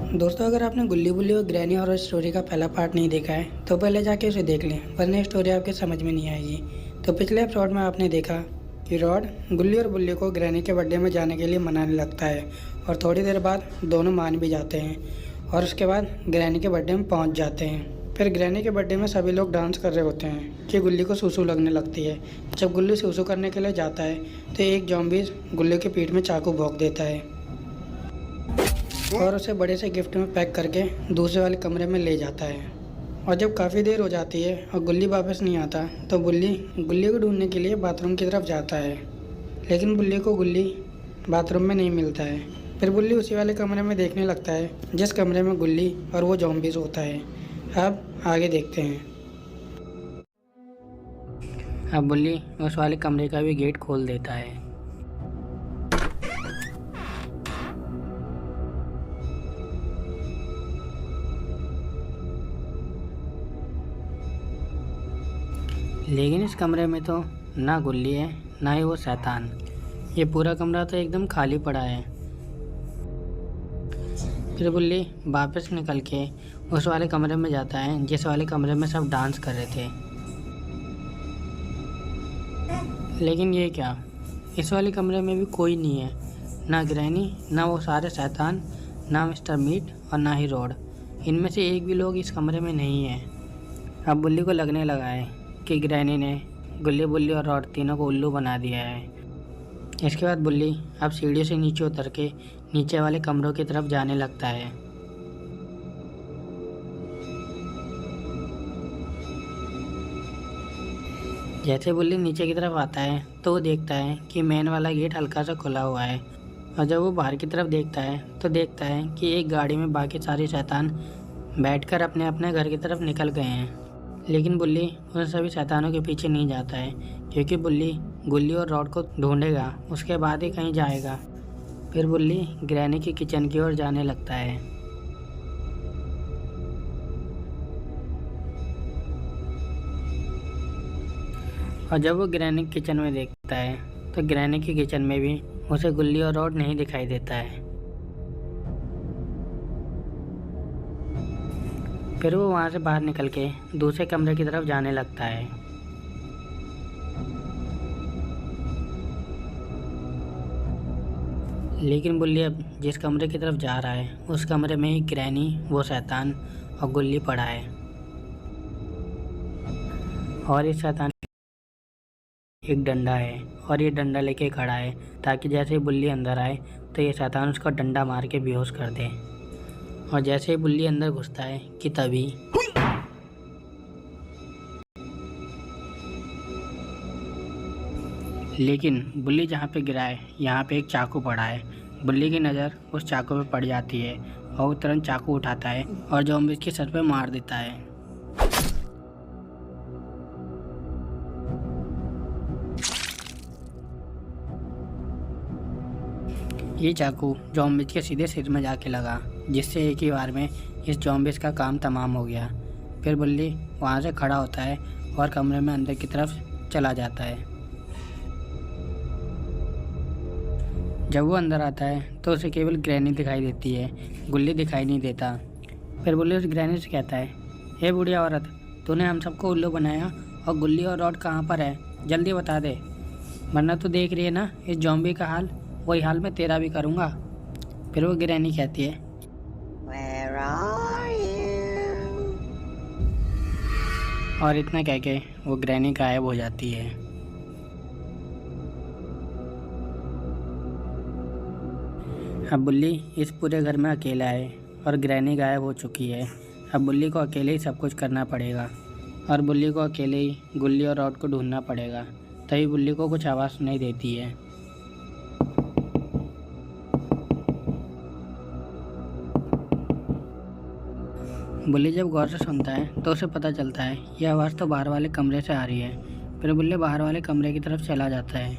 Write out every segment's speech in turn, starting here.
दोस्तों, अगर आपने गुल्ली बुल्ली और ग्रैनी हॉरर स्टोरी का पहला पार्ट नहीं देखा है तो पहले जाके उसे देख लें, वरना स्टोरी आपके समझ में नहीं आएगी। तो पिछले एपिसोड में आपने देखा कि रॉड गुल्ली और बुल्ली को ग्रैनी के बर्थडे में जाने के लिए मनाने लगता है और थोड़ी देर बाद दोनों मान भी जाते हैं और उसके बाद ग्रैनी के बर्थडे में पहुंच जाते हैं। फिर ग्रैनी के बर्थडे में सभी लोग डांस कर रहे होते हैं कि गुल्ली को सूसू लगने लगती है। जब गुल्ली सूसू करने के लिए जाता है तो एक जॉम्बीज गुल्ली की पीठ में चाकू भोंक देता है और उसे बड़े से गिफ्ट में पैक करके दूसरे वाले कमरे में ले जाता है। और जब काफ़ी देर हो जाती है और गुल्ली वापस नहीं आता तो गुल्ली को ढूंढने के लिए बाथरूम की तरफ जाता है, लेकिन बुल्ली को गुल्ली बाथरूम में नहीं मिलता है। फिर बुल्ली उसी वाले कमरे में देखने लगता है जिस कमरे में गुल्ली और वो जॉम्बीज होता है। अब आगे देखते हैं। अब बुल्ली उस वाले कमरे का भी गेट खोल देता है। लेकिन इस कमरे में तो ना गुल्ली है ना ही वो शैतान। ये पूरा कमरा तो एकदम खाली पड़ा है। फिर बुल्ली वापस निकल के उस वाले कमरे में जाता है जिस वाले कमरे में सब डांस कर रहे थे। लेकिन ये क्या, इस वाले कमरे में भी कोई नहीं है, ना ग्रैनी, ना वो सारे शैतान, ना मिस्टर मीट और ना ही रॉड। इनमें से एक भी लोग इस कमरे में नहीं है। अब बुल्ली को लगने लगा है कि ग्रैनी ने गुल्ली बुल्ली और रॉड तीनों को उल्लू बना दिया है। इसके बाद बुल्ली अब सीढ़ियों से नीचे उतर के नीचे वाले कमरों की तरफ जाने लगता है। जैसे बुल्ली नीचे की तरफ आता है तो वो देखता है कि मेन वाला गेट हल्का सा खुला हुआ है और जब वो बाहर की तरफ देखता है तो देखता है कि एक गाड़ी में बाकी सारे शैतान बैठकर अपने अपने घर की तरफ निकल गए हैं। लेकिन बुल्ली उन सभी शैतानों के पीछे नहीं जाता है क्योंकि बुल्ली गुल्ली और रॉड को ढूंढेगा, उसके बाद ही कहीं जाएगा। फिर बुल्ली ग्रैनी की किचन की ओर जाने लगता है। और जब वो ग्रैनी किचन में देखता है तो ग्रैनी की किचन में भी उसे गुल्ली और रॉड नहीं दिखाई देता है। फिर वो वहाँ से बाहर निकल के दूसरे कमरे की तरफ जाने लगता है। लेकिन बुल्ली अब जिस कमरे की तरफ जा रहा है उस कमरे में ही ग्रैनी, वो शैतान और गुल्ली पड़ा है। और इस शैतान एक डंडा है और ये डंडा लेके खड़ा है ताकि जैसे ही बुल्ली अंदर आए तो ये शैतान उसको डंडा मार के बेहोश कर दे। और जैसे ही बुल्ली अंदर घुसता है कि तभी लेकिन बुल्ली जहाँ पे गिरा है यहाँ पे एक चाकू पड़ा है। बुल्ली की नज़र उस चाकू पे पड़ जाती है और वो तुरंत चाकू उठाता है और ज़ॉम्बीज़ के सर पे मार देता है। ये चाकू ज़ॉम्बीज़ के सीधे सिर में जाके लगा, जिससे एक ही बार में इस ज़ॉम्बीज़ का काम तमाम हो गया। फिर बुल्ली वहाँ से खड़ा होता है और कमरे में अंदर की तरफ चला जाता है। जब वो अंदर आता है तो उसे केवल ग्रैनी दिखाई देती है, गुल्ली दिखाई नहीं देता। फिर बुल्ली उस ग्रैनी से कहता है, हे बुढ़िया औरत, तूने हम सबको उल्लू बनाया और गुल्ली और रॉड कहाँ पर है, जल्दी बता दे, वरना तो देख रही है ना इस ज़ॉम्बी का हाल, वही हाल मैं तेरा भी करूँगा। फिर वो ग्रैनी कहती है, Where are you? और इतना कह के वो ग्रैनी गायब हो जाती है। अब बुल्ली इस पूरे घर में अकेला है और ग्रैनी गायब हो चुकी है। अब बुल्ली को अकेले ही सब कुछ करना पड़ेगा और बुल्ली को अकेले ही गुल्ली और रॉड को ढूंढना पड़ेगा। तभी बुल्ली को कुछ आवाज़ सुनाई देती है। बुल्ली जब गौर से सुनता है तो उसे पता चलता है यह आवाज़ तो बाहर वाले कमरे से आ रही है। फिर बुल्ली बाहर वाले कमरे की तरफ चला जाता है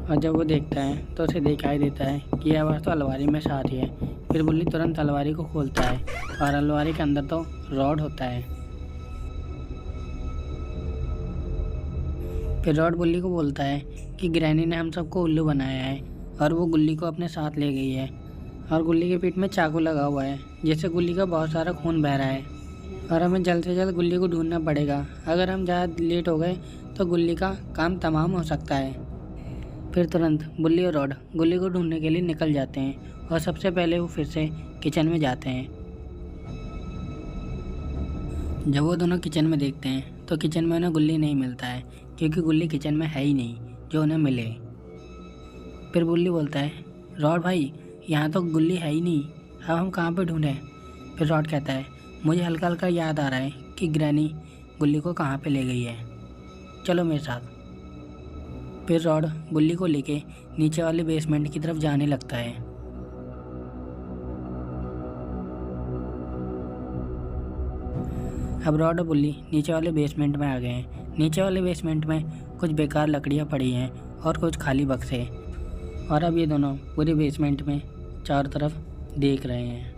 और जब वो देखता है तो उसे दिखाई देता है कि यह आवाज़ तो अलमारी में से आ रही है। फिर बुल्ली तुरंत अलमारी को खोलता है और अलमारी के अंदर तो रॉड होता है। फिर रॉड बुल्ली को बोलता है कि ग्रैनी ने हम सबको उल्लू बनाया है और वो गुल्ली को अपने साथ ले गई है और गुल्ली के पीठ में चाकू लगा हुआ है जिससे गुल्ली का बहुत सारा खून बह रहा है और हमें जल्द से जल्द गुल्ली को ढूंढना पड़ेगा। अगर हम ज़्यादा लेट हो गए तो गुल्ली का काम तमाम हो सकता है। फिर तुरंत बुल्ली और रॉड गुल्ली को ढूंढने के लिए निकल जाते हैं और सबसे पहले वो फिर से किचन में जाते हैं। जब वो दोनों किचन में देखते हैं तो किचन में उन्हें गुल्ली नहीं मिलता है क्योंकि गुल्ली किचन में है ही नहीं जो उन्हें मिले। फिर बुल्ली बोलता है, रॉड भाई यहाँ तो गुल्ली है ही नहीं, अब हम कहाँ पे ढूंढें? फिर रॉड कहता है, मुझे हल्का हल्का याद आ रहा है कि ग्रैनी गुल्ली को कहाँ पे ले गई है, चलो मेरे साथ। फिर रॉड गुल्ली को लेके नीचे वाले बेसमेंट की तरफ जाने लगता है। अब रॉड और बुल्ली नीचे वाले बेसमेंट में आ गए हैं। नीचे वाले बेसमेंट में कुछ बेकार लकड़ियाँ पड़ी हैं और कुछ खाली बक्से, और अब ये दोनों पूरे बेसमेंट में चारों तरफ देख रहे हैं।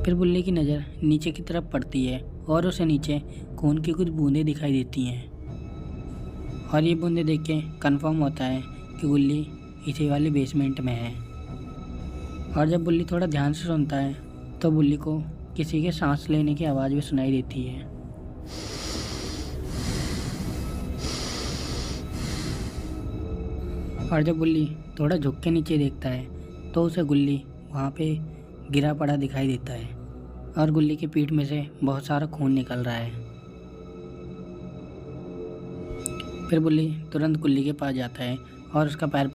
फिर बुल्ली की नज़र नीचे की तरफ पड़ती है और उसे नीचे खून की कुछ बूंदें दिखाई देती हैं और ये बूंदें देख के कन्फर्म होता है कि गुल्ली इसी वाले बेसमेंट में है। और जब बुल्ली थोड़ा ध्यान से सुनता है तो बुल्ली को किसी के सांस लेने की आवाज़ भी सुनाई देती है। और जब बुल्ली थोड़ा झुक के नीचे देखता है तो उसे गुल्ली वहाँ पे गिरा पड़ा दिखाई देता है और गुल्ली की पीठ में से बहुत सारा खून निकल रहा है। फिर बुल्ली तुरंत गुल्ली के पास जाता है और उसका पैर